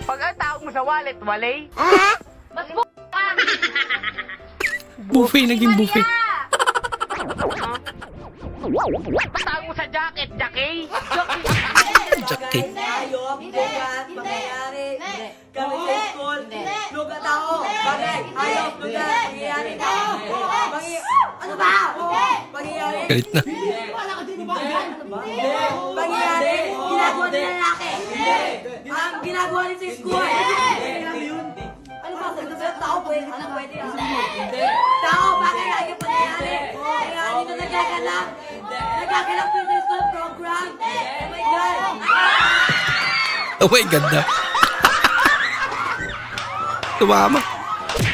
Pag ang tawag mo sa wallet, walay. Mas po ka! Buffet, naging buffet. Pag tawag mo sa jacket, jackie. Jacket. Ayop, lugat, pangyayari. Kami sa school, lugat ako. Bakit? Ayop, lugat, pangyayari tao. Ano ba? Pangyayari. Galit na. Pangyayari, ginagawa ng lalaki. Ang ginagawa niya sa school. Ano ba? Tao pwede? Ano pwede? Tao, bakit lagi pangyayari? Pangyayari na nagaganap. Nagaganap po sa school program. Oh my God. Oh my God na. Tumama.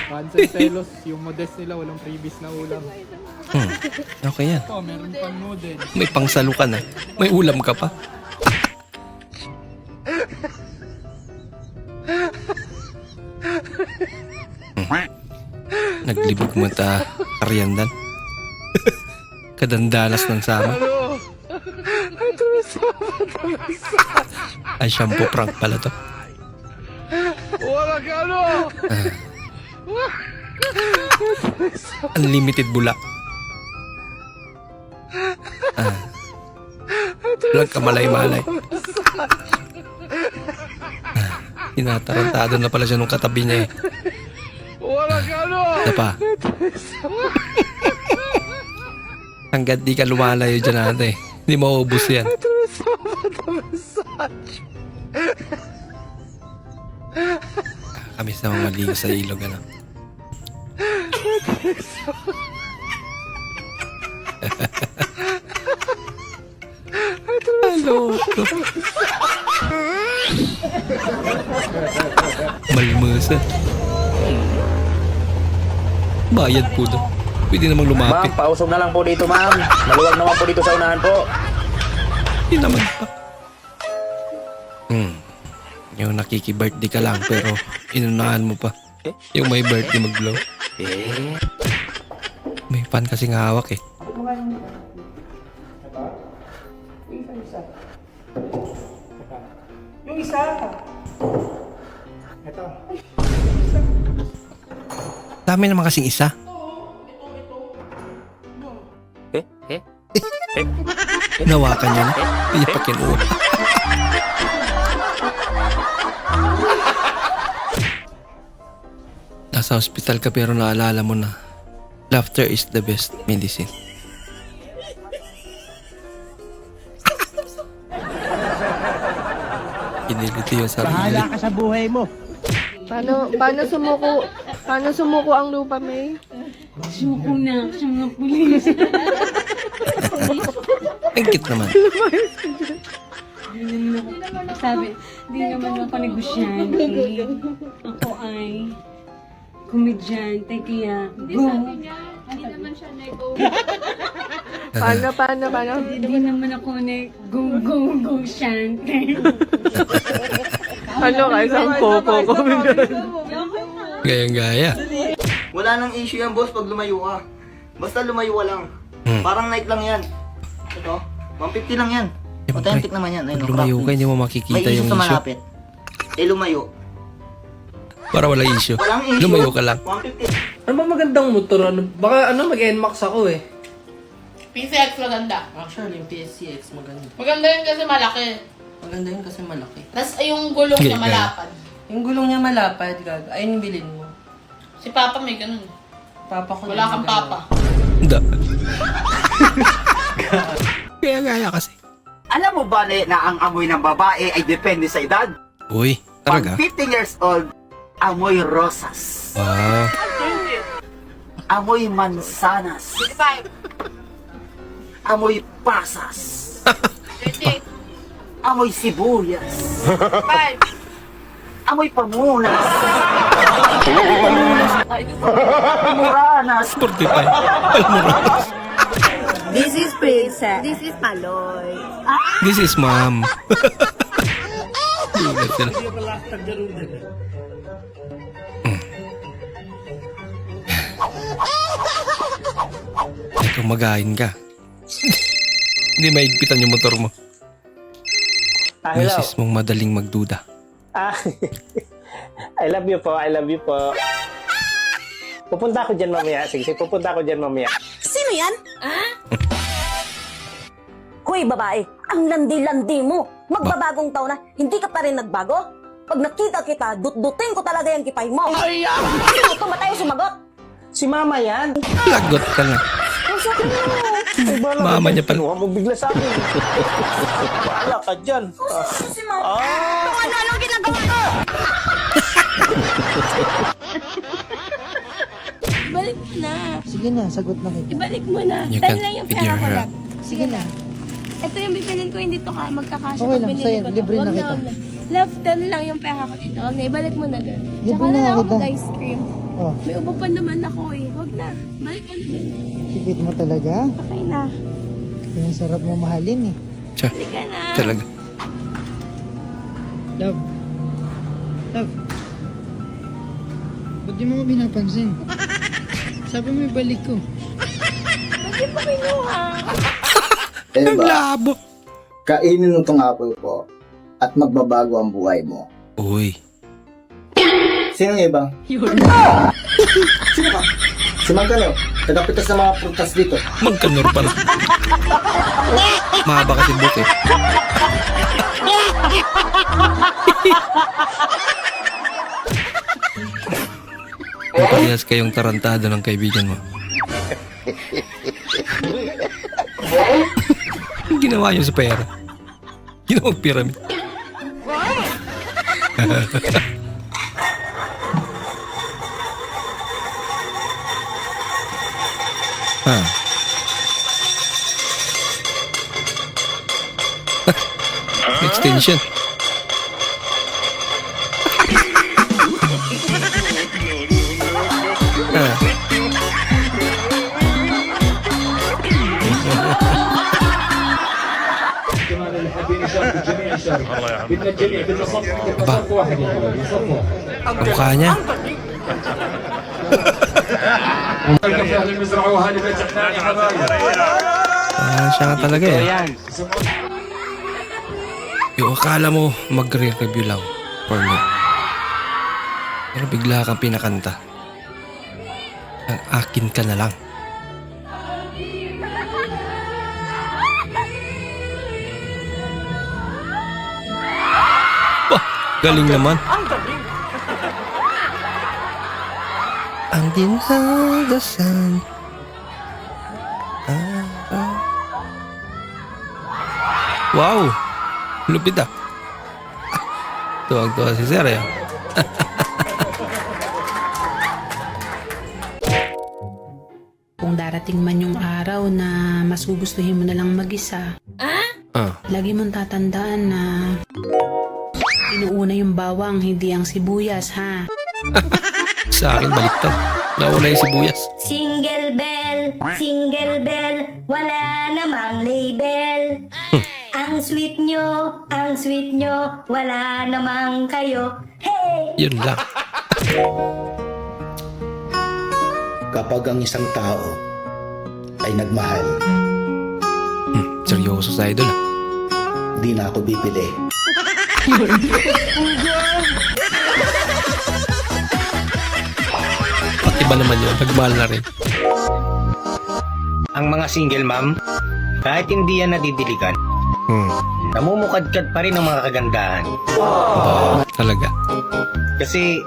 Cancel Celos, yung modest nila, walang previous na ulam. Okay yan. Oh, meron pang noodles. May pangsalo ka na. May ulam ka pa. Naglibog mo ta Ariandan. Kadandalas ng sama. Ay, shampoo prank pala to. Wala ka ano! Unlimited bula. Vlog ka malay-malay. Tinatarantado na pala siya nung katabi niya eh. Wala ka ano! Ano pa? Hanggat di ka lumalayo dyan ate. Hindi mauubos yan. Kami sa mga maligo sa ilog ano. Hello. Malmusa. Bayad po to. Pwede namang lumapit. Ma'am, pausog na lang po dito, ma'am. Maluwag naman po dito sa unahan po. Hindi naman pa. Yung nakiki-birthday ka lang pero inunahan mo pa. Yung may birthday mag-blow. May fan kasing hawak eh. Yung isa. Ito. Dami naman kasing isa. Nawakan niya na. Hindi pa kinuha. Nasa hospital ka pero naalala mo na laughter is the best medicine. Piniliti yung sarili. ka sa buhay mo. Paano sumuko ang lupa, May? Suko na sa mga pulis. Ang cute naman. Di naman ako negosyante. Ako ay komedyante kaya go. Hindi naman siya nego. Paano? Di naman ako go syante. Ano ka, isang popo ko. Gayang-gaya. Wala nang issue yan, boss, pag lumayo ka. Basta lumayo ka lang. Parang night lang yan. Ito, 150 lang yan. Authentic naman yan. Ayun, Pag lumayo ka, hindi mo may makikita issue yung sa issue. malapit. Eh, lumayo. Para wala issue. Walang issue. Lumayo ka lang. 150. Ano ba magandang motor? Ano? Baka mag-NMAX ako eh. PCX maganda. Actually, yung PSCX maganda. Maganda yun kasi malaki. Maganda yun kasi malaki. Tapos yung gulong niya Gaya. malapad. Yung gulong niya malapad, gag. Ayun yung bilhin mo. Si Papa may ganun. Papa ko Wala din kang maganda. papa. Da. Gaya-gaya kasi. Alam mo ba na ang amoy ng babae ay depende sa edad? Uy, Pag talaga? 15 years old, amoy rosas. Wow. Amoy mansanas. 25. Amoy pasas. 28. Amoy sibuyas. 5. Amoy pamunas. Muranas. 45. Alam mo rin. This is Princess. This is Paloy. This is mom. Gulat sila. Ikaw magahin ka. Hindi maigpitan yung motor mo. Misis mong madaling magduda. Ah, I love you po, I love you po. Pupunta ako dyan mamaya. Sige, pupunta ako dyan mamaya. Sino yan? Hoy, babae, ang landi-landi mo. Magbabagong taon na, hindi ka pa rin nagbago? Pag nakita kita, dut-dutin ko talaga yung kipay mo. Sino ito? Ba tayo sumagot? Si mama yan. Lagot ka nga. Ay, bala Mama ka niya dyan. pala. Kinuha mo bigla sa akin. Bahala ka dyan. Si mama. Ano ginagawa ko? Ibalik mo na. Sige na, sagot na kita. Ibalik mo na. You Tan can't lang yung figure pera ko her lang. Sige na. Ito yung bibilin ko, hindi to ka magkakasya. Okay pag lang, binili sa'yo, ko to. libre na Wag kita. wag na. Love, tan lang yung pera ko dito. Wag na, ibalik mo na din. Libre Tsaka na na lang ako kita. ice cream. Oh, May ubo pa naman ako eh. Wag na. Balik mo na din. sipit mo talaga. Okay na. Yung sarap mo mahalin eh. Tiya, Halika na. talaga. Love. Love. Ba't di mo ko pinapansin? Sabi mo ibalik ko. Hindi pa kinuha. Ang labo. Kainin mo tong apple ko at magbabago ang buhay mo. Uy. Sino yung iba? Sino ka? Si Magkano, tagapitas ng mga prutas dito. Magkanor pala. Mahaba kasi book eh. Parehas kayong tarantado ng kaibigan mo. Ang ginawa niyo sa pera? Ginawang pyramid. Ha. Extension. Ang mukha niya. Siya nga talaga eh. Yung akala mo magre-review lang for me. Pero bigla kang pinakanta. Ang akin ka na lang. Bah, galing naman. Ang dinadasan. Wow! Lupit ah. Tuwag-tuwa si Sir eh. Kung darating man yung araw na mas gugustuhin mo na lang mag-isa, lagi mong tatandaan na inuuna yung bawang, hindi ang sibuyas, ha? Sa akin baliktad. Nauna yung sibuyas. Single bell, wala namang label. Ang sweet nyo, wala namang kayo. Hey! Yun lang. Kapag ang isang tao ay nagmahal, Seryoso sa idol ah. di na ako bibili. Pati ba naman yun? Nagmahal na rin. Ang mga single mom, kahit hindi yan nadidiligan, namumukadkad pa rin ang mga kagandahan. Talaga. Kasi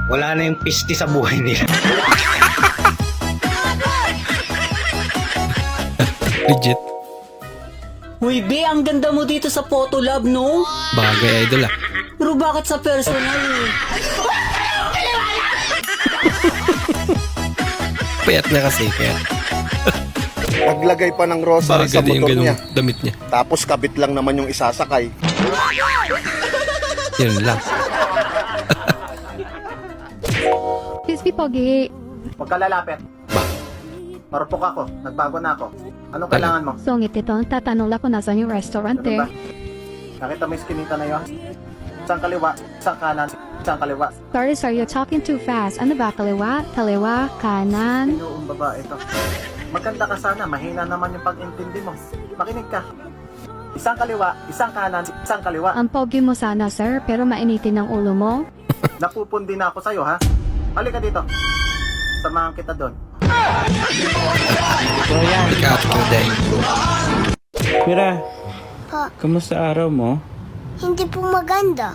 wala na yung pisti sa buhay nila. Legit. Uy, be, ang ganda mo dito sa photo lab, no? Bagay idol ah. Pero bakit sa personal? Payat na kasi. Kaya Naglagay pa ng rosary sa bagay yung motor niya. ganung damit niya. Tapos kabit lang naman yung isasakay. Yun lang. Crispy Pogi. Huwag ka lalapit. Marupok ako. Nagbago na ako. Anong kailangan mo? Songit ito, tatanong lang kung nasaan yung restaurant Ano ba? Nakita mo yung skinita na yun? Isang kaliwa, isang kanan, isang kaliwa. Sorry, you're talking too fast. Ano ba? Kaliwa, kanan. Inuong babae ito. Maganda ka sana. Mahina naman yung pag-intindi mo. Makinig ka. isang kaliwa, isang kanan, isang kaliwa. Ang pogi mo sana, sir, pero mainitin ang ulo mo. Napupundi na ako sa'yo, ha? Halika dito. Samahan kita doon. Ikaw, Day. Mira, Po, kamusta araw mo? hindi po maganda.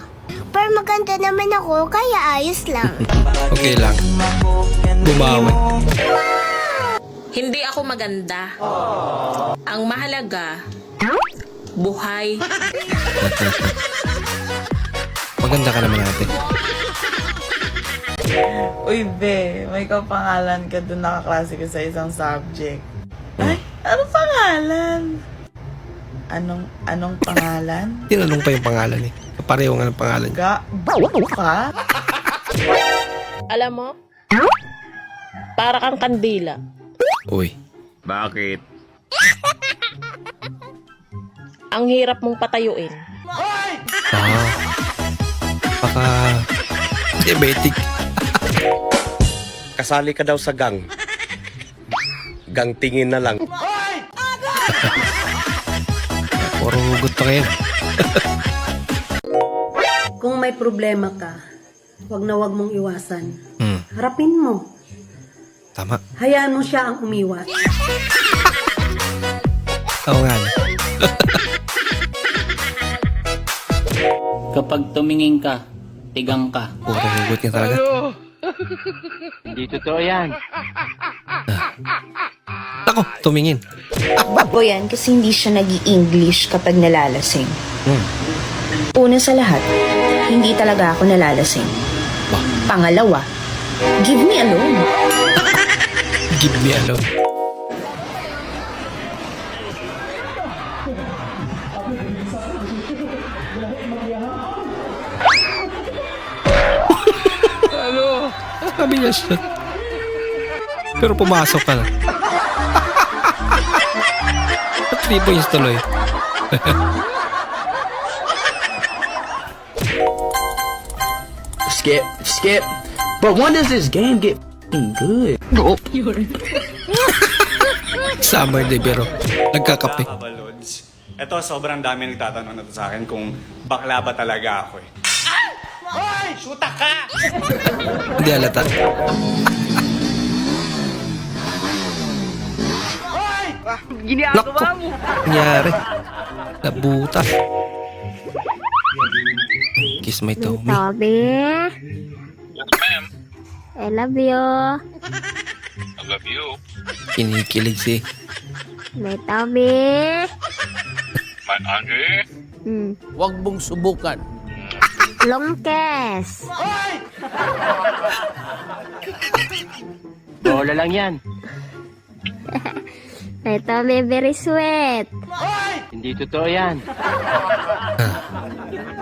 Pero maganda naman ako, kaya ayos lang. Okay lang. Bumawi. Hindi ako maganda. Ang mahalaga, buhay. Maganda ka naman ate. Uy, be, may kapangalan ka doon nakaklase ko sa isang subject. Ay, anong pangalan? Anong pangalan? Tinanong pa yung pangalan eh. Pareho nga ng pangalan niya. Ka? Alam mo, para kang kandila. Uy. Bakit? Ang hirap mong patayuin. Ah. Baka diabetic. Kasali ka daw sa gang. Gang tingin na lang. Puro hugot pa ngayon. Kung may problema ka, wag na wag mong iwasan. Harapin mo. Tama. Hayaan mo siya ang umiwas. Oo nga. Kapag tumingin ka, tigang ka. Puro hugot niya talaga. Hindi totoo yan. Ako, tumingin. Bago yan kasi hindi siya nag-i-English kapag nalalasing. Una sa lahat, hindi talaga ako nalalasing. Pangalawa, give me alone. Give me alone. Ano? Sabi niya siya. Pero pumasok ka na. 3 points tuloy. Skip. But when does this game get good? Summer day pero nagkakape. Ito, sobrang dami nagtatanong na to sa akin kung bakla ba talaga ako eh. Hoy! Shoota ka! Hindi halata. Ginagawa mo. Nangyari. Nabutas. Kiss my Tommy. Toby. I love you. Kinikilig si May Toby. Huwag mong subukan. Longkes. Bola lang yan. May Toby very sweet. Hindi totoo yan.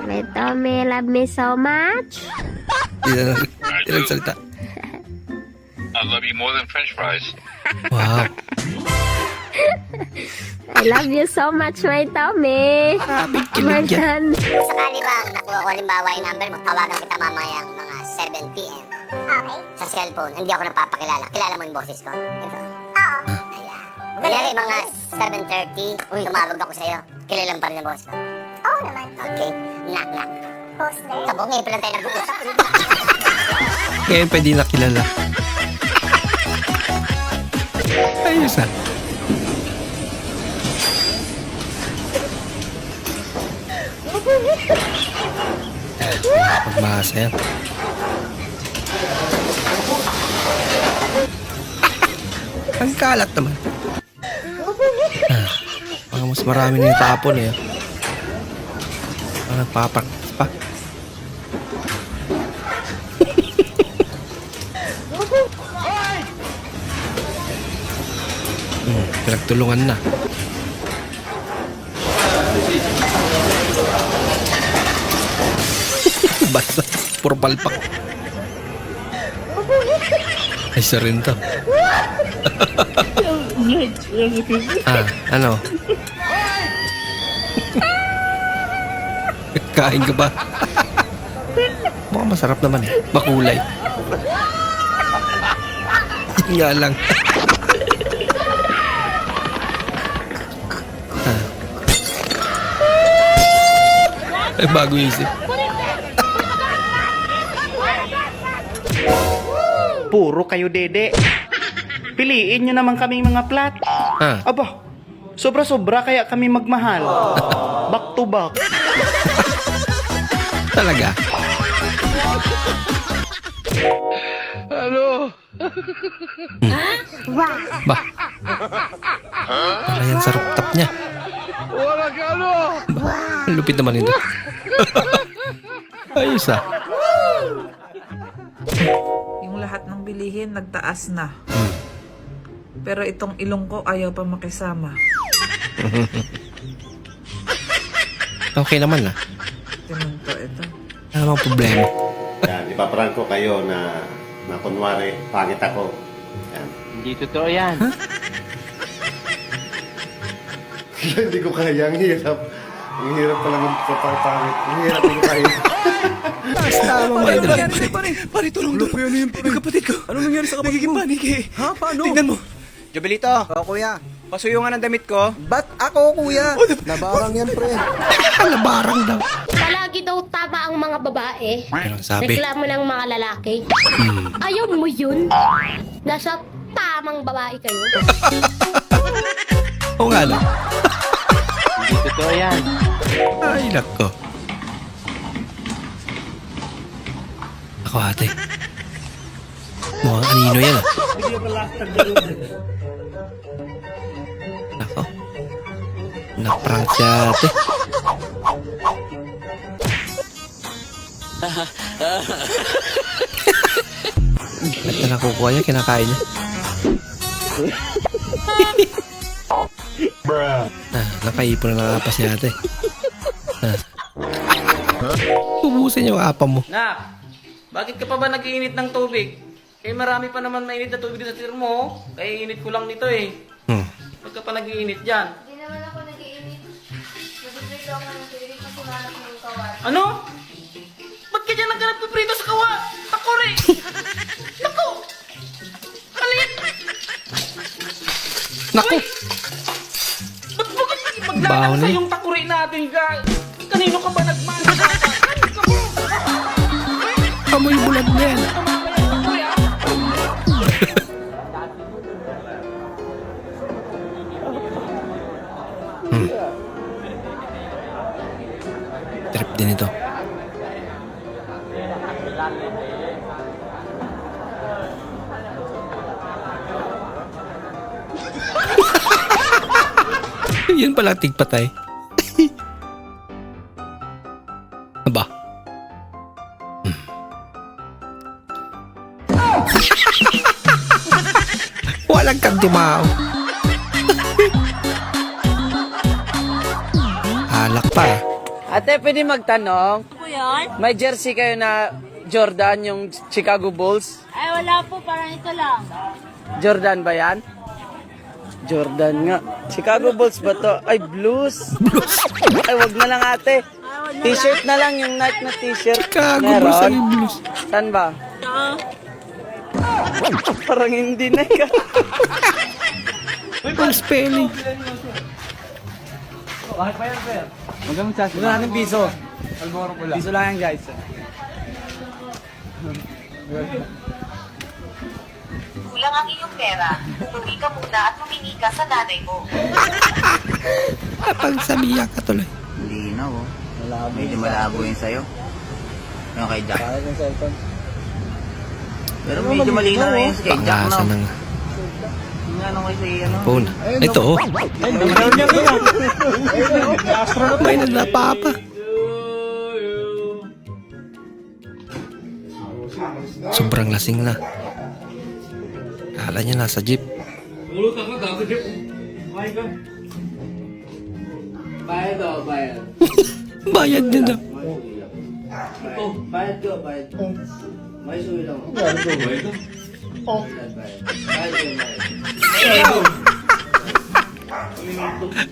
May Toby love me so much. Hindi na nagsalita. I love you more than french fries. Wow. I love you so much, my Tommy. Kilig yan. Sakali ba nakuha ko halimbawa yung number mo, tawagan kita mamayang mga 7 p.m. Okay. Sa cellphone, hindi ako napapakilala. Kilala mo yung boses ko? Ito. Oo. Ayan. Kanyari, mga 7:30, tumawag ako sa'yo. Kilala mo pa rin yung boses ko? Oo naman. Okay. Knock, knock. Poster? Sabong, ngayon pa lang tayo nag-uusap. Ngayon pwede nakilala. Ayos ah. Pagmasa yan. Ang kalat naman. Parang mas marami na yung tapon eh. Parang nagpapraktis pa. Pinagtulungan na. Basta, puro palpak. Ay, isa rin to. Ano? Kain ka ba? Mukhang masarap naman eh. Makulay. Yun nga lang. Ay, bago isip. Puro kayo dede. Piliin nyo naman kaming mga plat. Ah. Aba, sobra-sobra kaya kami magmahal. Back to back. Talaga? Ba? Para yan sa rooftop niya. Ba? Ang lupit naman ito. Ayos ah. Yung lahat ng bilihin nagtaas na. Pero itong ilong ko ayaw pa makisama. Okay naman ah. Ganun to, ito. Ano namang problema? Yan, ipaprank ko kayo na kunwari, pangit ako. Yan. Hindi totoo yan. Hindi ko kaya, ang hirap. Ang hirap pala magpapangit. Ang hirap, hindi ko kaya. Tama mga idol. Pare, tulong ko yan yung kapatid ko. Ano nangyari sa kapatid mo? Nagiging panik eh. Ha? Paano? Tignan mo. Jobelito. Oo, kuya. Pasuyungan ang damit ko. Ba't ako, kuya? Nabarang yan, pre. Nabarang daw. Palagi daw tama ang mga babae. Ano sabi? Reklamo ng mga lalaki. Ayaw mo yun? Nasa tamang babae kayo. Oo nga lang. Hindi totoo yan. Ay, nako. Ako ate. Mukhang anino yan ah. Nako. Naprank siya ate. At na nakukuha niya, kinakain niya. Nakaipon na nakapas niya ate. Ubusin yung apa mo. Nak, bakit ka pa ba nag-iinit ng tubig? Eh marami pa naman mainit na tubig sa tir mo. Kaya init ko lang nito eh. Ba't ka pa nag-iinit dyan? Hindi naman ako nag-iinit. Nag-iinit ako ng tubig kasi manap ng kawan. Ano? Ba't ka dyan naghanap ng prito sa kawa? Takore! Naku! Kalit! Naku! Ba't bakit Baho maglalang na sa eh. yung takore natin ka? Kanino ka ba nagmana? Amoy bulag na yan. Trip din ito. Yan pala tigpatay. Aba. Walang kantimao. Alak pa. Ate, pwede magtanong? Ano yan? May jersey kayo na Jordan, yung Chicago Bulls? Ay, wala po. Parang ito lang. Jordan ba yan? Jordan nga. Chicago Bulls ba to? Ay, Blues. Ay, wag na lang ate. T-shirt na lang, yung Nike na t-shirt. Chicago Bulls ay Blues. Saan ba? Parang hindi na ka. Ang spelling. Muna natin piso. Piso lang yan, guys. Kulang ang iyong pera. Tumuwi ka muna at humingi ka sa nanay mo. Napagsabihan ka tuloy. Hindi na, oh. Medyo malabo yun sa'yo. Yung kay Jack. Pero medyo malinaw na yun kay Jack, Panglasa no? ng Yung ano kasi, ano? phone. Ito oh. May nagpapa. Sobrang lasing na. Akala niya nasa jeep. Bayad o, bayad. Bayad din daw. Oh, bayad ko, bayad. May suwi lang. Bayad.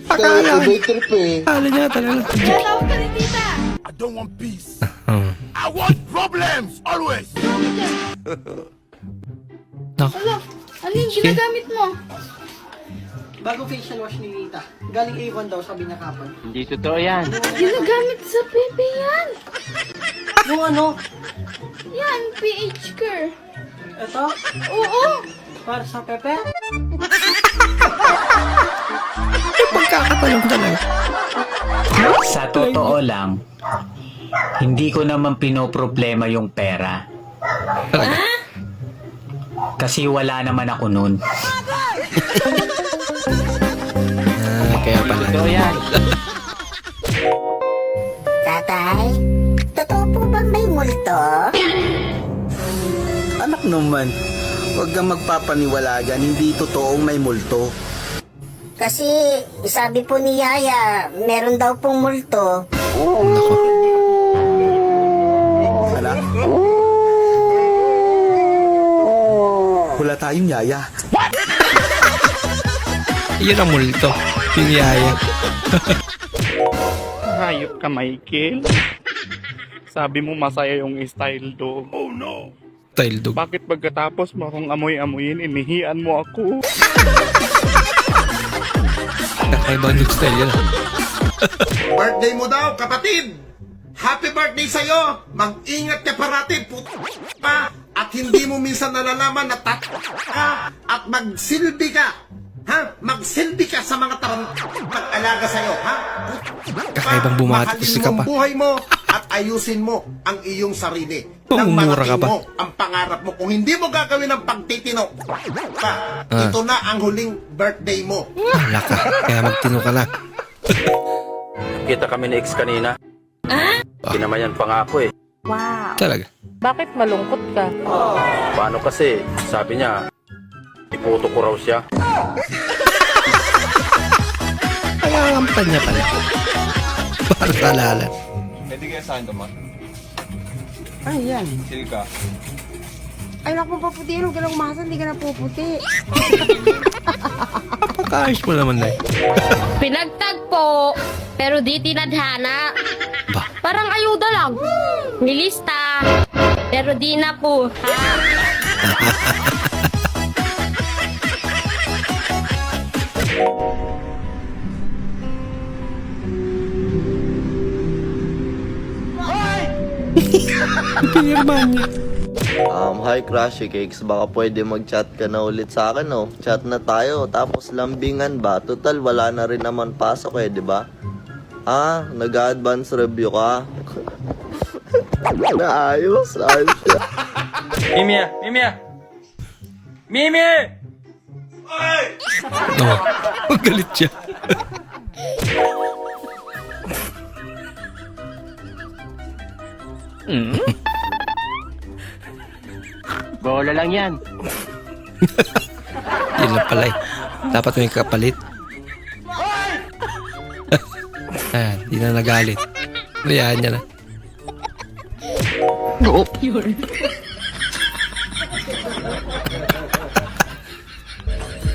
Akala niya talaga. Tawag ka rin, tita. I don't want peace. Oh. I want problems, always. Naku. Ano yung ginagamit mo? Bago facial wash ni Nita. Galing Avon daw, sabi niya kapon. Hindi totoo yan. Ginagamit sa Pepe yan. Yung ano? Yan, PH Care. Ito? Oo. Para sa Pepe? Pagkakatalong talaga. Sa totoo lang, hindi ko naman pinoproblema yung pera. Kasi wala naman ako nun. Kaya pala. Totoo yan. Tatay, totoo po bang may multo? Anak naman, huwag kang magpapaniwala dyan, hindi totoong may multo. Kasi sabi po ni Yaya, meron daw pong multo. Nako. Anak? Wala tayong yaya. Yun ang multo. Yung yaya. Hayop ka, Michael. Sabi mo masaya yung style dog. Oh no! Style dog. Bakit pagkatapos mo akong amoy-amoyin, inihian mo ako? Kakaibang look style yan. Birthday mo daw, kapatid! Happy birthday sa'yo! Mag-ingat ka parati, pa! At hindi mo minsan nalalaman na ka at magsilbi ka! Ha? Magsilbi ka sa mga mag-alaga sa'yo, ha? Kakaibang bumati si ka pa. Mahalin mo ang buhay mo at ayusin mo ang iyong sarili. Nang Mumura ka marating pa. mo ang pangarap mo. Kung hindi mo gagawin ang pagtitino, ito na ang huling birthday mo. Wala ka. Kaya magtino ka na. Kita kami ni ex kanina. Kinamayan pa nga ako eh. Wow. Talaga. Bakit malungkot ka? Paano kasi? Sabi niya, iputo ko raw siya. Kaya kampan niya pala. Para sa alaala. Pwede kaya sa akin ito, ma? Ay, yan. Chill ka. Ay, naku, paputi. Huwag ka lang umasa, hindi ka na puputi. Napaka-ayos mo naman na Pinagtagpo, pero di tinadhana. Ba? Parang ayuda lang. Nilista, pero di na po. Pinirman niya. Hi Crashy Cakes, baka pwede mag-chat ka na ulit sa akin, oh. Chat na tayo, tapos lambingan ba? Total, wala na rin naman pasok eh, di ba? Nag-advance review ka? Naayos, ayos siya. Mimia! Mimia! Mimi! Oo. Magalit siya. Bola lang yan. Yun lang pala eh. Dapat may kapalit. Di na nagalit. Hayaan niya na.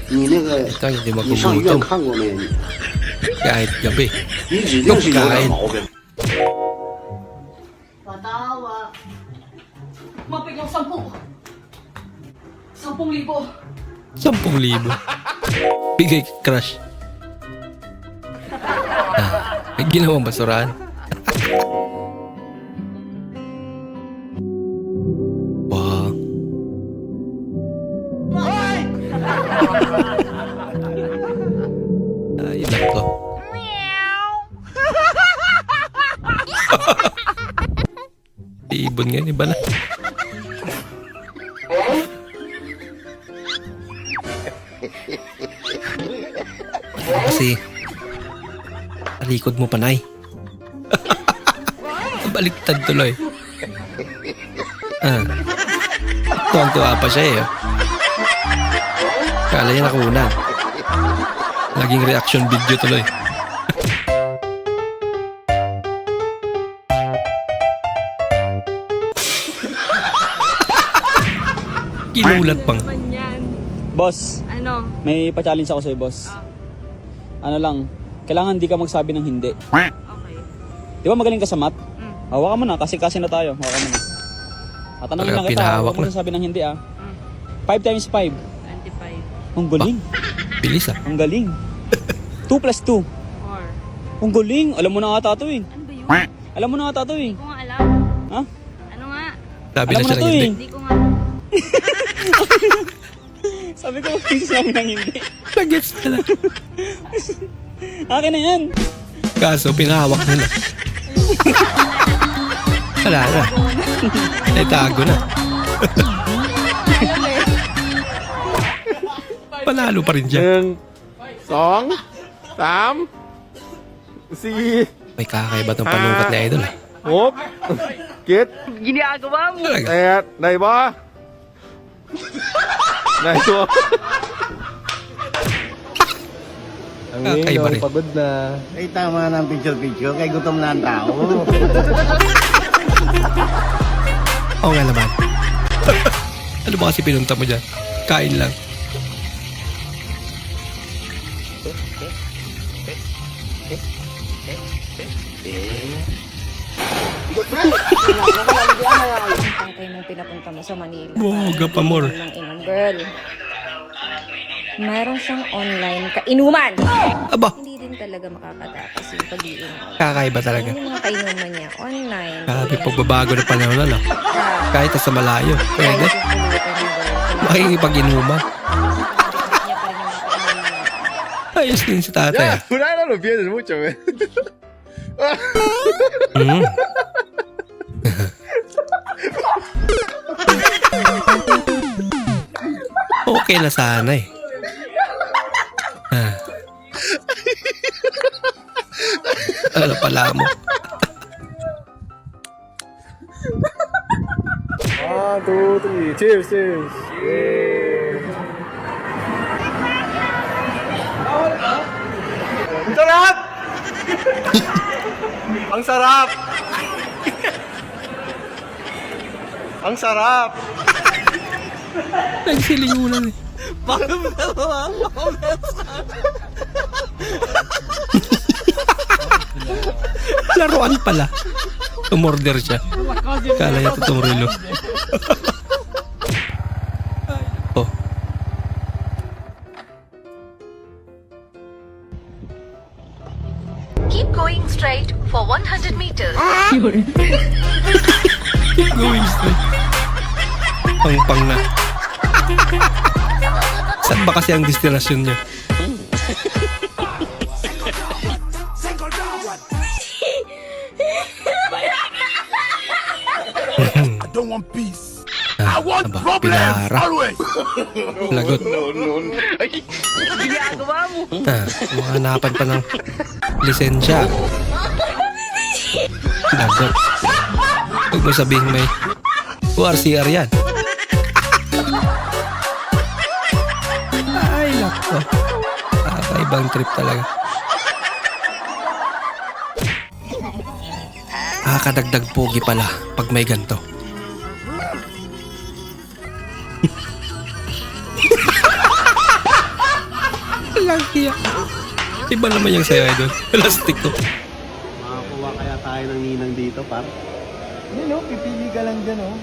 Ito hindi magugutom. Kahit gabi. Kain. Patawa. Mapig yung 10,000. 10,000. 10,000. Bigay crush. May ginawang basurahan. Wow. Ay, nako. Ibon nga, iba na. Kasi talikod mo panay. Baliktad tuloy. Tuwang-tuwa pa siya eh. Kala niya nakuna. Naging reaction video tuloy. Kinulat pang. Boss, Ano? may pa-challenge ako sa'yo, boss. Ano lang, kailangan di ka magsabi ng hindi. Okay. Di ba magaling ka sa math? Hawakan mo na, kasi na tayo. Hawakan mo na. Tatanungin Talaga lang kita, pinahawak huwag mo na. sabi ng hindi 5 times 5. 25. Ang galing. Bilis ah. Ang galing. 2 plus 2. Ang galing. Alam mo na ata ito eh. Ano ba yun? Alam mo na ata ito eh. Hindi ko nga alam. Ha? Ano nga? Sabi Alam na mo siya na to ng hindi. eh. Hindi ko nga. Sabi ko, pieces namin ng hindi. Nag-gets na lang. Akin na yan. Kaso, pinahawak na na. Wala na. Itago na. Panalo pa rin siya. 2, 3, 4, May kakaiba tong panukat ni Idol. 5, Kit, Ginagawa mo. Talaga. Nay ba? Nay ba? Ang Kakaiba rin. pagod na. Ay, tama na ang picture-picture. Kay gutom na ang tao. Oo nga naman. Ano ba kasi pinunta mo dyan? Kain lang. Pangkay mong pinapunta mo sa Manila. Boga pa more. Girl. Mayroon siyang online kainuman. Aba, Hindi din talaga makakatapos yung pag-iinom. kakaiba talaga. Yung mga kainuman niya online. Grabe, pagbabago ng panahon na lang. Kahit sa malayo. Pwede. Makikipag-inuman. Ayos din si tatay. Ah. Una no lo pienses mucho, güey. Mm. Okay na sana eh. Ah. Ano pala mo? 1, 2, 3, cheers, cheers. Ang sarap! Ang sarap! Ang sarap! Nagsilingulan eh. Laruan pala. Tumorder siya. Kala niya totoong relo. Oh. Keep going straight for 100 meters. Keep going straight. Pang-pang na. Saan ba kasi ang destinasyon niya? I don't want peace. I want Aba, problems pinara. always. Lagot. Ginagawa mo. Mahanapan pa ng lisensya. Lagot. Huwag mo sabihin may ORCR yan. Ay, lako. Ibang trip talaga. Nakakadagdag pogi pala pag may ganto. Laki yan. Iba naman yung sayo doon. Plastic ko. Makakuha kaya tayo ng ninang dito, par? Hindi, no? Pipili ka lang dyan, oh.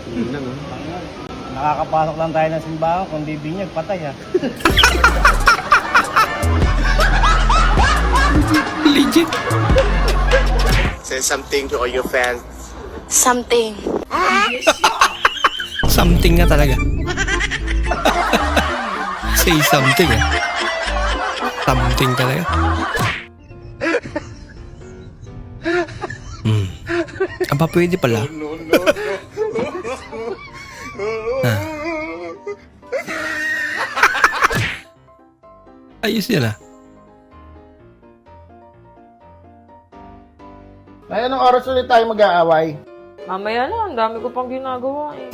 Ninang, oh. Nakakapasok lang tayo ng simbahan. Kung di binyag, patay, ha? Legit. Say something to all your fans. Something. Something nga talaga. Say something eh. Something talaga. Aba, pwede pala. Ah. Ayos yan ah. Ay, anong oras ulit tayo mag-aaway? Mamaya na, ang dami ko pang ginagawa eh.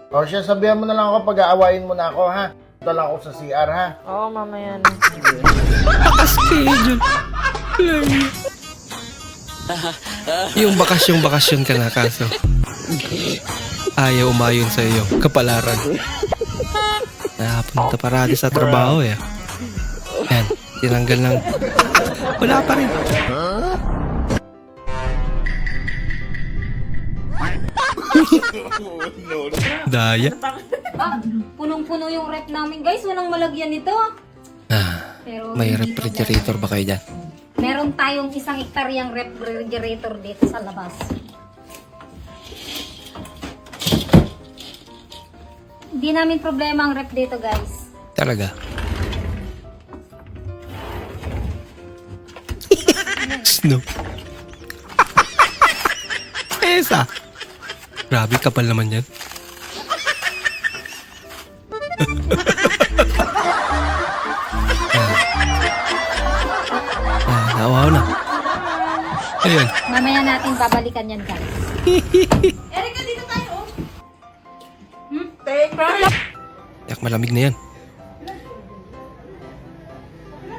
O siya, sabihan mo na lang ako pag-aawayin mo na ako, ha? Ito lang ako sa CR, ha? Oo, mamaya na. Naka-schedule. Yung bakasyon ka na kaso ayaw umayon sa iyo kapalaran. Napunta parati sa trabaho eh. Yan, tinanggal ng wala pa rin. Daya. Punong-puno yung rep namin, guys. Walang malagyan nito. Ah, Pero May hindi refrigerator ba kayo dyan? Meron tayong 1 hektaryang refrigerator dito sa labas. Hindi namin problema ang rep dito, guys. Talaga? Snow. Esa! Grabe, kapal naman yan. Nawaw na. Ayun. Mamaya natin babalikan yan, guys. Erika, dito tayo, oh. Yak, malamig na yan.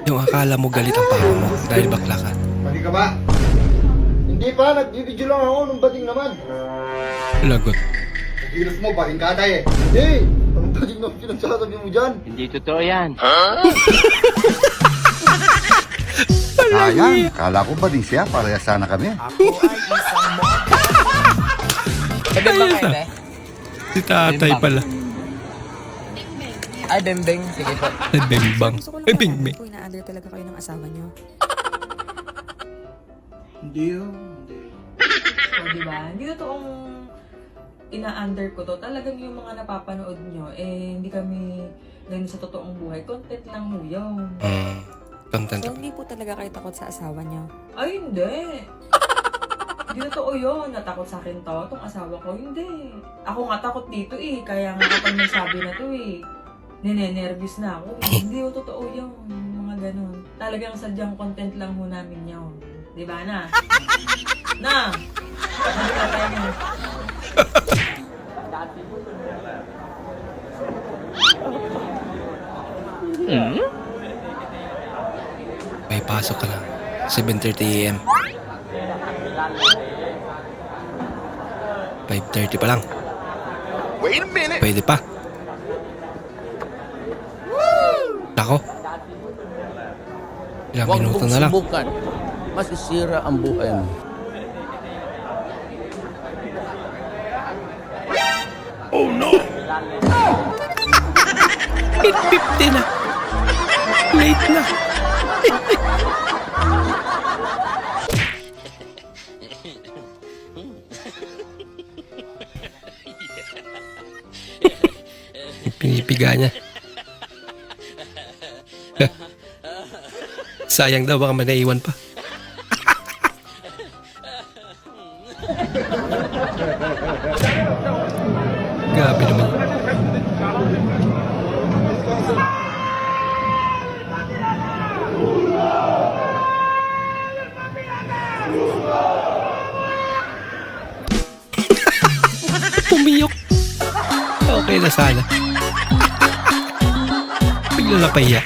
Yung akala mo galit ang papa mo dahil bakla ka. Mali ka ba? Hindi pa, nagbibidyo lang ako nung bading naman. Lagot. Nagilos mo, baringkada eh. Hindi! Anong bading na pinagsasabi mo dyan? Hindi totoo yan. Sayang, kala ko bading siya, parehas sana kami. Si tatay pala. Ay, bembeng. Sige po. Ay, bembang. Ay, bembeng. Ina-under talaga kayo ng asawa niyo. Hindi yun. O, diba? Hindi totoong ina-under ko to. Talagang yung mga napapanood nyo, hindi kami ganun sa totoong buhay. Content lang mo yun. Content. So, hindi po talaga kayo takot sa asawa niyo? Ay, hindi. Hindi totoo yun. Natakot sa akin to. Itong asawa ko, hindi. Ako nga takot dito eh. Kaya nga kapag nagsabi na to eh, ninenervous na ako. Hindi yung totoo yun. Mga ganun. Talagang sadyang content lang ho namin yun. Diba na? Na! Nagkita tayo. May pasok ka na. 7:30 AM. 5:30 pa lang. Wait a minute! Pwede pa. Nako. Ilang minuto na lang. subukan. Masisira ang buhay mo. Oh no! 8:50 na. Late na. Pinipiga niya. Sayang daw, baka may naiwan pa. Grabe naman. Pumiyok. Okay na sana. Bigla na pahiya.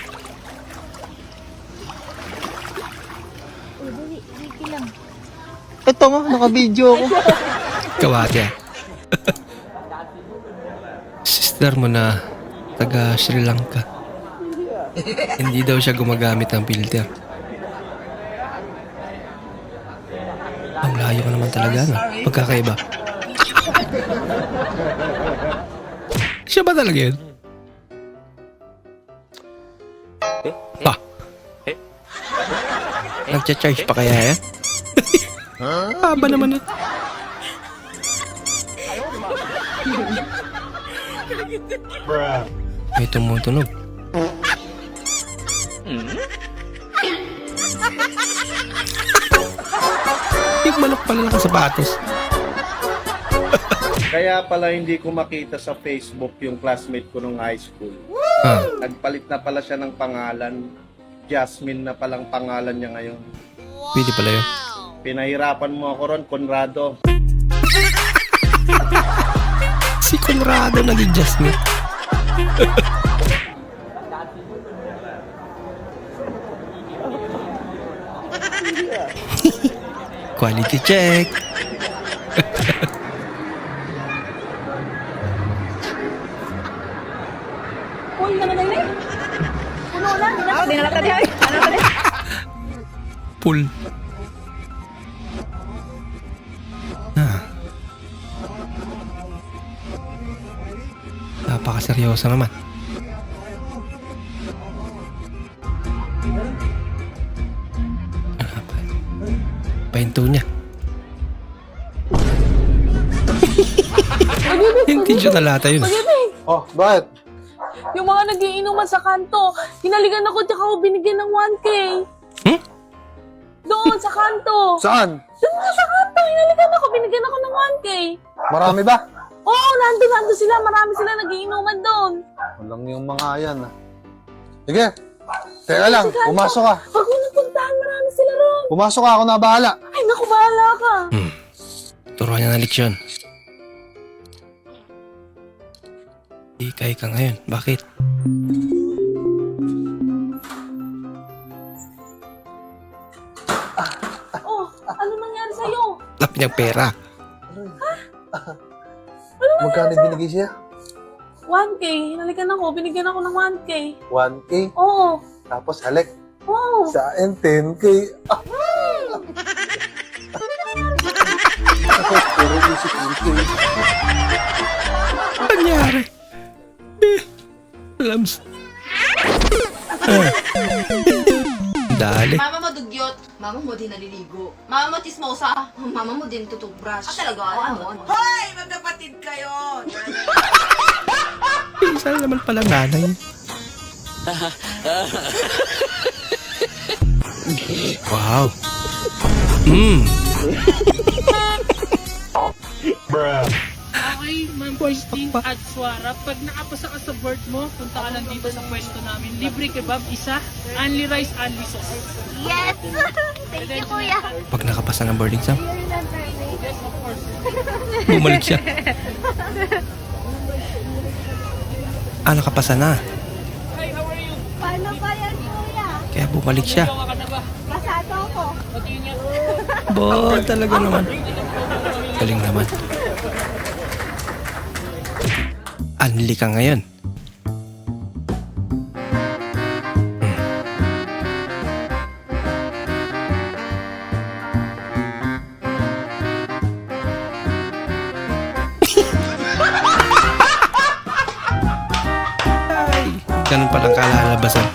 Ito nga, naka-video ako. Kawate ah. Sister mo na taga Sri Lanka. Hindi daw siya gumagamit ng filter. Ang layo ka naman talaga, no? Pagkakaiba. Siya ba talaga yun? Pa. Nagcha-charge pa kaya yan? Haba naman na. May tumutunog. Yung manok pala nakasapatos. Kaya pala hindi ko makita sa Facebook yung classmate ko nung high school. Nagpalit na pala siya ng pangalan. Jasmine na palang pangalan niya ngayon. Pwede pala yun. Pinahirapan mo ako ron, Conrado. Si Conrado naging Jasmine. Quality check. Uy, naman na yun. Puno lang. Hindi na lang tadi. Pool. Napakaseryoso naman. Intentional lata yun. Pagdating, Oh, bakit? yung mga nagiinuman sa kanto, hinaligan ako tsaka ako binigyan ng 1K. Hmm? Doon sa kanto. Saan? Doon nga sa kanto, hinaligan ako, binigyan ako ng 1K. Marami ba? Oo, nandun sila, marami sila nagiinuman doon. Walang yung mga yan ah. Sige, teka lang, pumasok ka. Huwag mo nang puntahan, marami sila ron. Pumasok ka, ako na bahala. Ay, naku, bahala ka. Turuan niya ng leksyon. Ikay ka ngayon. Bakit? Oh, ano nangyari sa'yo? Lap niyang pera. Magkano binigay siya? 1K, hinalikan ako, binigyan ako ng 1K. 1K, Oo, tapos halik. oo. Sa akin, 10K. Ah! Puro isip 10K. Nangyari. Lams. Dali. Mama mo dugyot. Mama mo din naliligo. Mama mo tismosa. Mama mo din tutubrush. Talaga? Ano? Hoy! Magkapatid kayo! Isa naman pala nanay. Wow. Okay, Ma'am Christine at Suara, pag nakapasa ka sa board mo, punta ka lang dito sa pwesto namin. Libre kebab, isa, only rice, only sauce. Yes! Thank you, kuya. Pag nakapasa ng board exam, bumalik siya. Nakapasa na. Hi, how are you? Paano ba yan, kuya? Kaya bumalik siya. Gawa ka na ba? Pasado ako. Mag-ingat. Bo, talaga naman. Galing naman. Anli ka ngayon. Ay, ganun palang kalalabasan.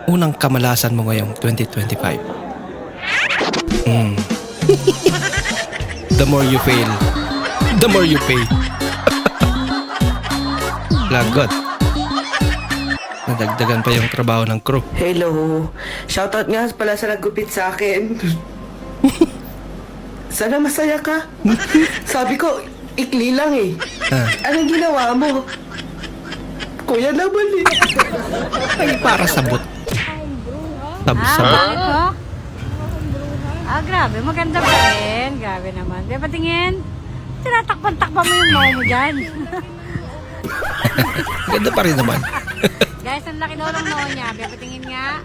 Unang kamalasan mo ngayong 2025. The more you fail, the more you pay. Lagot. Nadagdagan pa yung trabaho ng crew. Hello. Shoutout nga pala sa nagupit sa akin. Sana masaya ka. Sabi ko, ikli lang eh. Anong ginawa mo? Kuya naman eh. Ay, para sabot. Sabot. Grabe, maganda pa rin. Grabe naman. Di ba tingin? Tinatakpan-takpan mo yung mao mo dyan. Ganda pa rin naman. Guys, ang laki daw ng mao niya. Di ba tingin nga?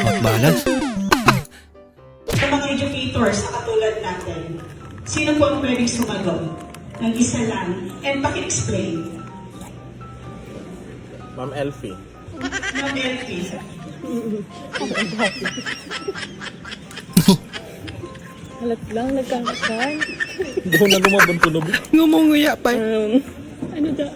Hot balance. Sa mga educators na katulad natin, sino po ang pwedeng sumagot? Ng isa lang. And paki-explain. Ma'am Elfie. Ma'am Elfie. Halat lang, nagkakakan. Doon na lumabang tunog. Ngumunguya pa. Ano da?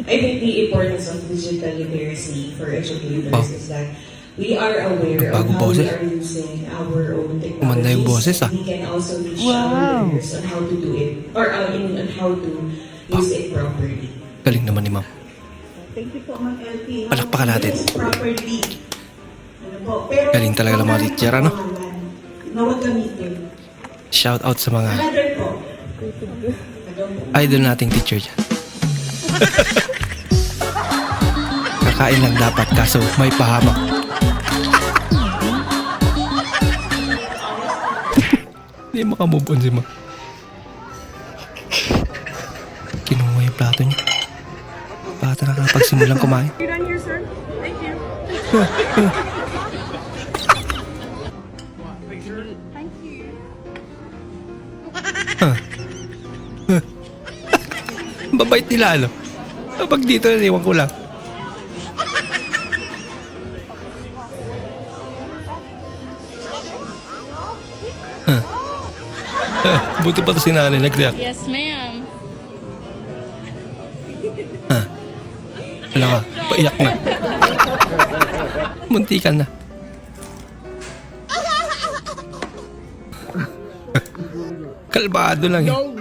I think the importance of digital literacy for educators is that we are aware of how we are using our own Kumanda yung boses technologies. We can also teach our learners on how to do it, or on how to use it properly. Galing naman ni ma'am. Thank you po, Ma'am LP. Palakpakan natin. Use properly. Ano po? Pero, Galing talaga ng mga teacher, ano? na huwag gamitin. Shout out sa mga Another po. idol nating teacher dyan. Kakain lang dapat kaso may pahamak. Hindi makamove on si ma. Kinuha yung plato niya. Bata nakapagsimulang kumain. You're done here, sir? Thank you. Babait nila ano. Kapag dito, iwan ko lang. Buti pa to si nanay nag-react. Yes, ma'am. Wala ka, paiyak na. Muntikan na. Kalbado lang eh. Oh.